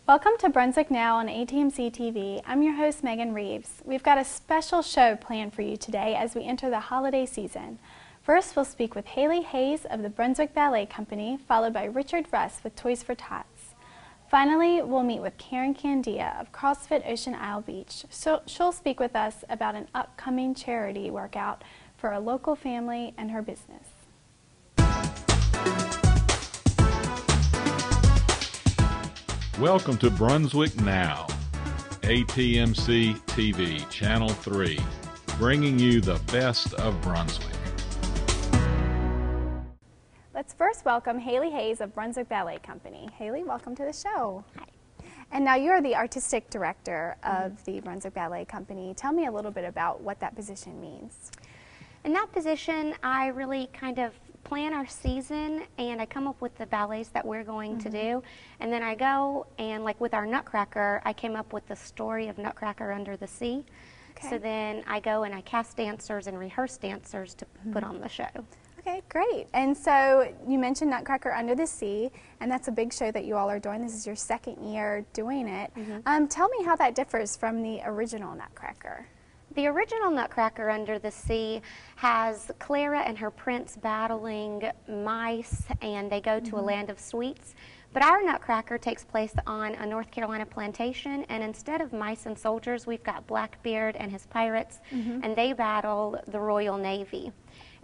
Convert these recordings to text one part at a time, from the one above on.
Welcome to Brunswick Now on ATMC TV. I'm your host, Megan Reeves. We've got a special show planned for you today as we enter the holiday season. First, we'll speak with Haley Hayes of the Brunswick Ballet Company, followed by Richard Russ with Toys for Tots. Finally, we'll meet with Karen Candia of CrossFit Ocean Isle Beach. She'll speak with us about an upcoming charity workout for a local family and her business. Welcome to Brunswick Now, ATMC TV, Channel 3, bringing you the best of Brunswick. Let's first welcome Haley Hayes of Brunswick Ballet Company. Haley, welcome to the show. Hi. And now you're the artistic director of the Brunswick Ballet Company. Tell me a little bit about what that position means. In that position, I really kind of plan our season and I come up with the ballets that we're going to do, and then I go and, like with our Nutcracker, I came up with the story of Nutcracker Under the Sea. Okay. So then I go and I cast dancers and rehearse dancers to put on the show. Okay, great. And so you mentioned Nutcracker Under the Sea, and that's a big show that you all are doing. This is your second year doing it. Tell me how that differs from the original Nutcracker. The original Nutcracker Under the Sea has Clara and her prince battling mice, and they go to a land of sweets. But our Nutcracker takes place on a North Carolina plantation, and instead of mice and soldiers, we've got Blackbeard and his pirates, and they battle the Royal Navy.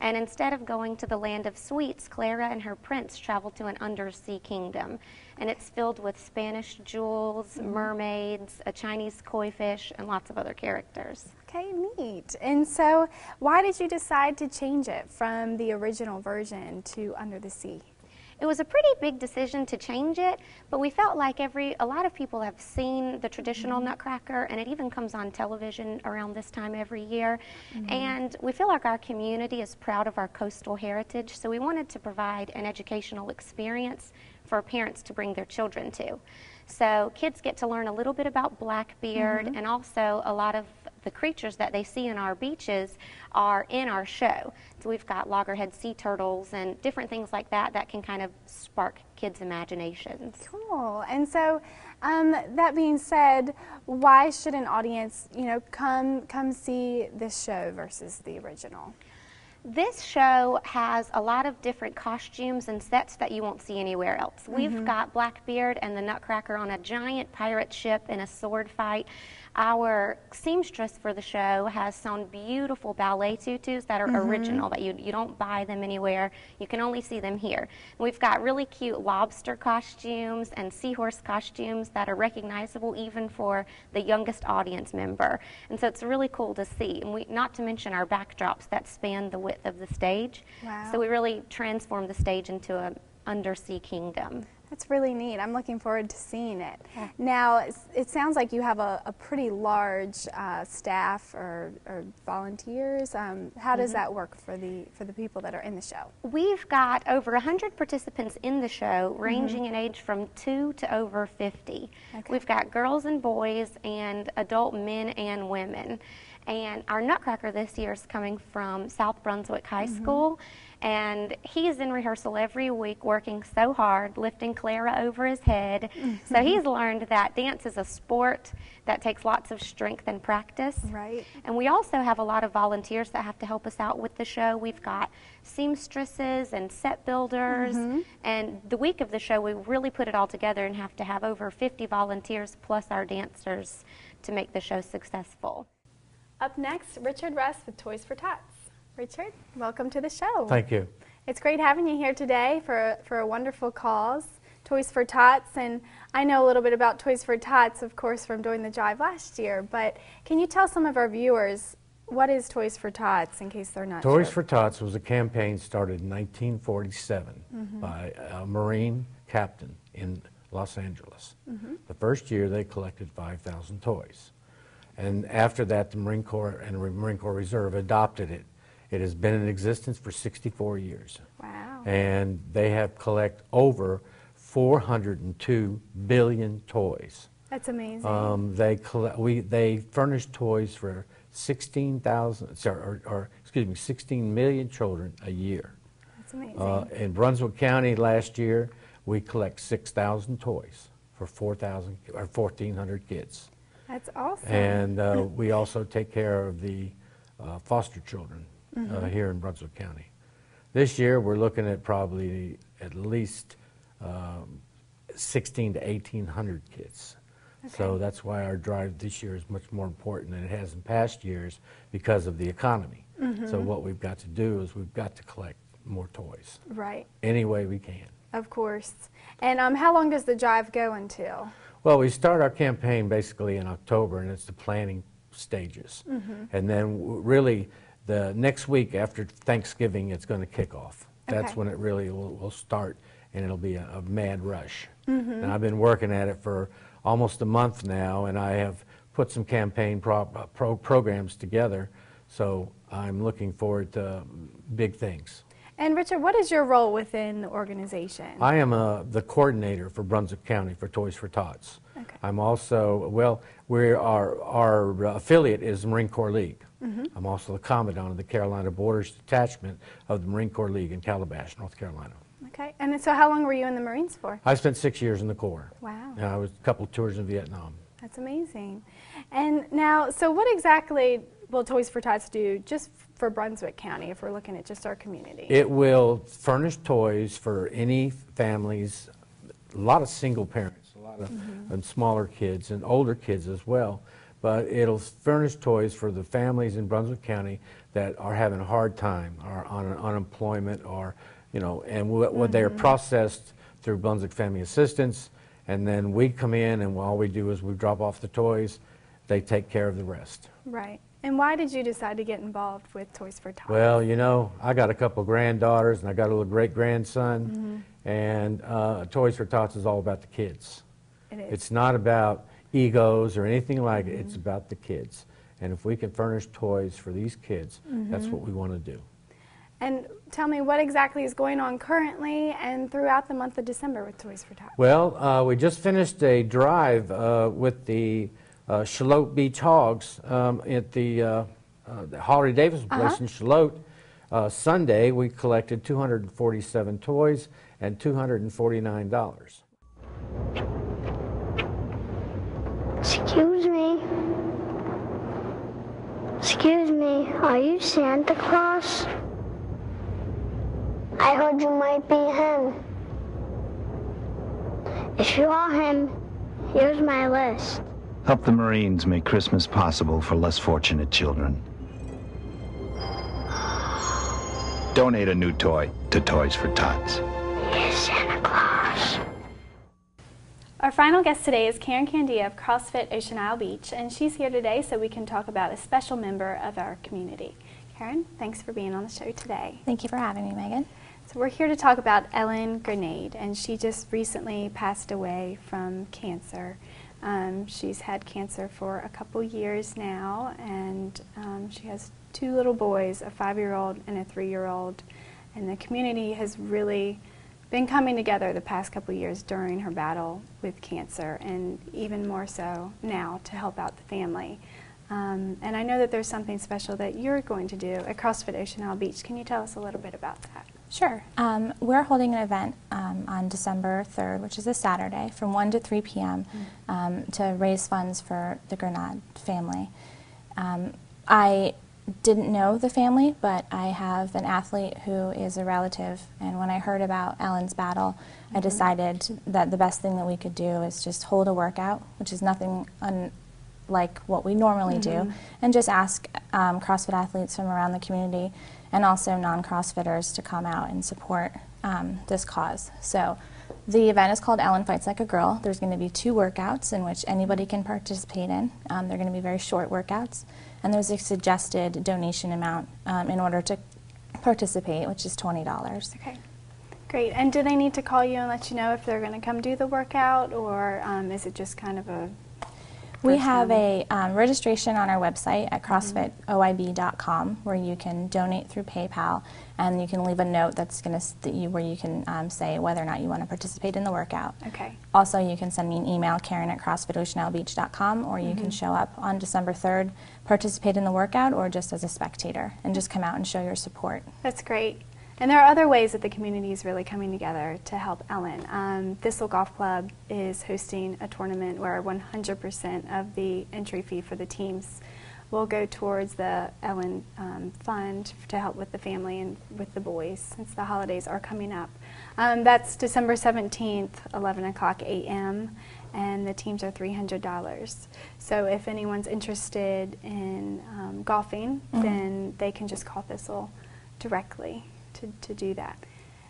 And instead of going to the land of sweets, Clara and her prince travel to an undersea kingdom. And it's filled with Spanish jewels, mermaids, a Chinese koi fish, and lots of other characters. Okay, neat. And so why did you decide to change it from the original version to Under the Sea? It was a pretty big decision to change it, but we felt like a lot of people have seen the traditional Nutcracker, and it even comes on television around this time every year. And we feel like our community is proud of our coastal heritage, so we wanted to provide an educational experience for parents to bring their children to. So kids get to learn a little bit about Blackbeard, and also a lot of the creatures that they see in our beaches are in our show. So we've got loggerhead sea turtles and different things like that that can kind of spark kids' imaginations. Cool. And so that being said, why should an audience, come see this show versus the original? This show has a lot of different costumes and sets that you won't see anywhere else. We've got Blackbeard and the Nutcracker on a giant pirate ship in a sword fight. Our seamstress for the show has sewn beautiful ballet tutus that are original, that you don't buy them anywhere. You can only see them here. And we've got really cute lobster costumes and seahorse costumes that are recognizable even for the youngest audience member. And so it's really cool to see. And not to mention our backdrops that span the width of the stage. Wow. So we really transform the stage into an undersea kingdom. That's really neat. I'm looking forward to seeing it. Yeah. Now, it sounds like you have a pretty large staff or volunteers. How does that work for the people that are in the show? We've got over 100 participants in the show, ranging in age from 2 to over 50. Okay. We've got girls and boys and adult men and women. And our Nutcracker this year is coming from South Brunswick High School, and he's in rehearsal every week working so hard, lifting Clara over his head. So he's learned that dance is a sport that takes lots of strength and practice. Right. And we also have a lot of volunteers that have to help us out with the show. We've got seamstresses and set builders, and the week of the show we really put it all together and have to have over 50 volunteers plus our dancers to make the show successful. Up next, Richard Russ with Toys for Tots. Richard, welcome to the show. Thank you. It's great having you here today for a wonderful cause, Toys for Tots. And I know a little bit about Toys for Tots, of course, from doing the drive last year. But can you tell some of our viewers what is Toys for Tots, in case they're not sure? Toys for Tots was a campaign started in 1947 by a Marine captain in Los Angeles. The first year they collected 5,000 toys. And after that, the Marine Corps and the Marine Corps Reserve adopted it. It has been in existence for 64 years. Wow. And they have collected over 402 billion toys. That's amazing. They furnish toys for 16 million children a year. That's amazing. In Brunswick County last year, we collect 6,000 toys for 4,000 or 1,400 kids. That's awesome. And we also take care of the foster children here in Brunswick County. This year we're looking at probably at least 1,600 to 1,800 kids. Okay. So that's why our drive this year is much more important than it has in past years because of the economy. So what we've got to do is we've got to collect more toys. Right. Any way we can. Of course. And how long does the drive go until? Well, we start our campaign basically in October, and it's the planning stages. And then really the next week after Thanksgiving, it's going to kick off. That's Okay. when it really will start, and it'll be a mad rush. And I've been working at it for almost a month now, and I have put some campaign programs together, so I'm looking forward to big things. And Richard, what is your role within the organization? I am the coordinator for Brunswick County for Toys for Tots. Okay. I'm also, well, our affiliate is the Marine Corps League. I'm also the commandant of the Carolina Borders Detachment of the Marine Corps League in Calabash, North Carolina. Okay. And so how long were you in the Marines for? I spent 6 years in the Corps. Wow. And I was a couple of tours in Vietnam. That's amazing. And now, so what exactly will Toys for Tots do just for Brunswick County if we're looking at just our community? It will furnish toys for any families, a lot of single parents, a lot of and smaller kids and older kids as well. But it'll furnish toys for the families in Brunswick County that are having a hard time, or on unemployment, or and what they are processed through Brunswick Family Assistance, and then we come in and all we do is we drop off the toys, they take care of the rest. Right. And why did you decide to get involved with Toys for Tots? Well, I got a couple of granddaughters and I got a little great-grandson, and Toys for Tots is all about the kids. It is. It's not about egos or anything like it, it's about the kids. And if we can furnish toys for these kids, that's what we want to do. And tell me what exactly is going on currently and throughout the month of December with Toys for Tots. Well, we just finished a drive with the Charlotte Beach Hogs at the Holiday Davis place in Charlotte. Sunday, we collected 247 toys and $249. Excuse me. Excuse me, are you Santa Claus? I heard you might be him. If you are him, here's my list. Help the Marines make Christmas possible for less fortunate children. Donate a new toy to Toys for Tots. Here's Santa Claus. Our final guest today is Karen Candia of CrossFit Ocean Isle Beach, and she's here today so we can talk about a special member of our community. Karen, thanks for being on the show today. Thank you for having me, Megan. So we're here to talk about Ellen Grenade, and she just recently passed away from cancer. She's had cancer for a couple years now, and she has two little boys, a 5-year-old and a 3-year-old, and the community has really been coming together the past couple years during her battle with cancer, and even more so now to help out the family. And I know that there's something special that you're going to do at CrossFit Ocean Isle Beach. Can you tell us a little bit about that? Sure. We're holding an event on December 3rd, which is a Saturday, from 1 to 3 p.m. To raise funds for the Grenade family. I didn't know the family, but I have an athlete who is a relative, and when I heard about Ellen's battle, I decided that the best thing that we could do is just hold a workout, which is nothing like what we normally do, and just ask CrossFit athletes from around the community and also non-CrossFitters to come out and support this cause. So the event is called Ellen Fights Like a Girl. There's going to be 2 workouts in which anybody can participate in. They're going to be very short workouts, and there's a suggested donation amount in order to participate, which is $20. Okay, great. And do they need to call you and let you know if they're going to come do the workout, or is it just kind of a... We have a registration on our website at CrossFitOIB.com where you can donate through PayPal, and you can leave a note that's going to where you can say whether or not you want to participate in the workout. Okay. Also, you can send me an email, Karen at CrossFitOceanIsleBeach.com, or you can show up on December 3rd, participate in the workout, or just as a spectator, and just come out and show your support. That's great. And there are other ways that the community is really coming together to help Ellen. Thistle Golf Club is hosting a tournament where 100% of the entry fee for the teams will go towards the Ellen Fund to help with the family and with the boys, since the holidays are coming up. That's December 17th, 11 o'clock a.m., and the teams are $300. So if anyone's interested in golfing, then they can just call Thistle directly to do that.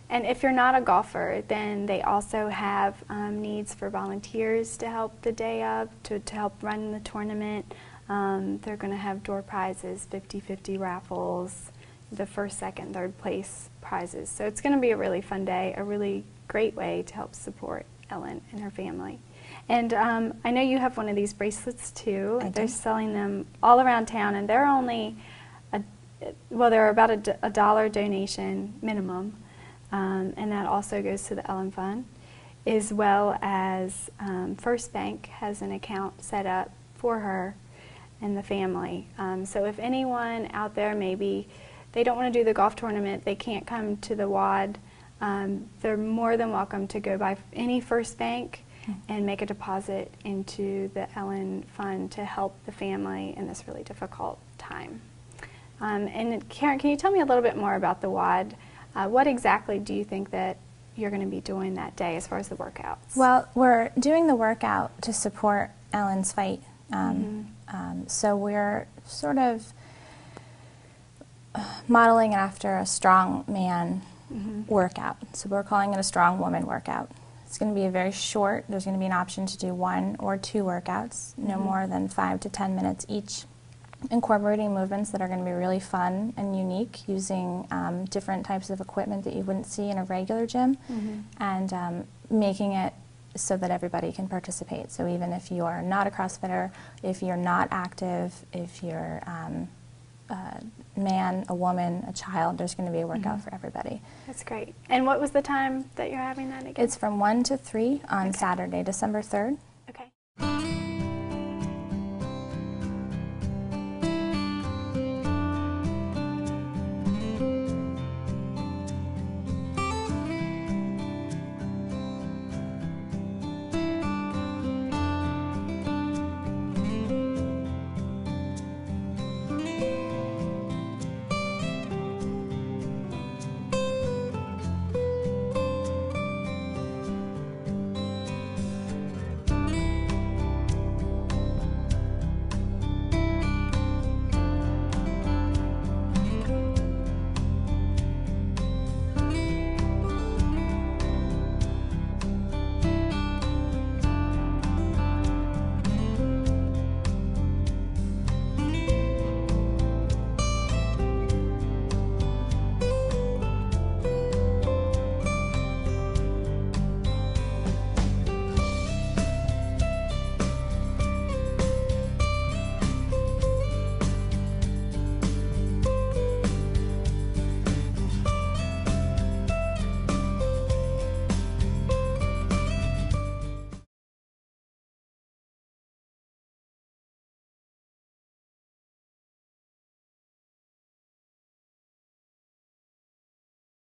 And if you're not a golfer, then they also have needs for volunteers to help the day of, to help run the tournament. They're going to have door prizes, 50-50 raffles, the first, second, third place prizes. So it's going to be a really fun day, a really great way to help support Ellen and her family. And I know you have one of these bracelets too. They're selling them all around town, and they're only, they're about a $1 donation minimum, and that also goes to the Ellen Fund, as well as First Bank has an account set up for her and the family. So if anyone out there, maybe they don't want to do the golf tournament, they can't come to the WAD, they're more than welcome to go by any First Bank and make a deposit into the Ellen Fund to help the family in this really difficult time. And Karen, can you tell me a little bit more about the WAD? What exactly do you think that you're going to be doing that day as far as the workouts? Well, we're doing the workout to support Ellen's fight. So we're sort of modeling after a strong man workout. So we're calling it a strong woman workout. It's going to be a very short, there's going to be an option to do 1 or 2 workouts, no more than 5 to 10 minutes each, incorporating movements that are going to be really fun and unique, using different types of equipment that you wouldn't see in a regular gym, and making it so that everybody can participate. So even if you are not a CrossFitter, if you're not active, if you're a man, a woman, a child, there's going to be a workout for everybody. That's great. And what was the time that you're having that again? It's from 1 to 3 on Saturday, December 3rd. Okay.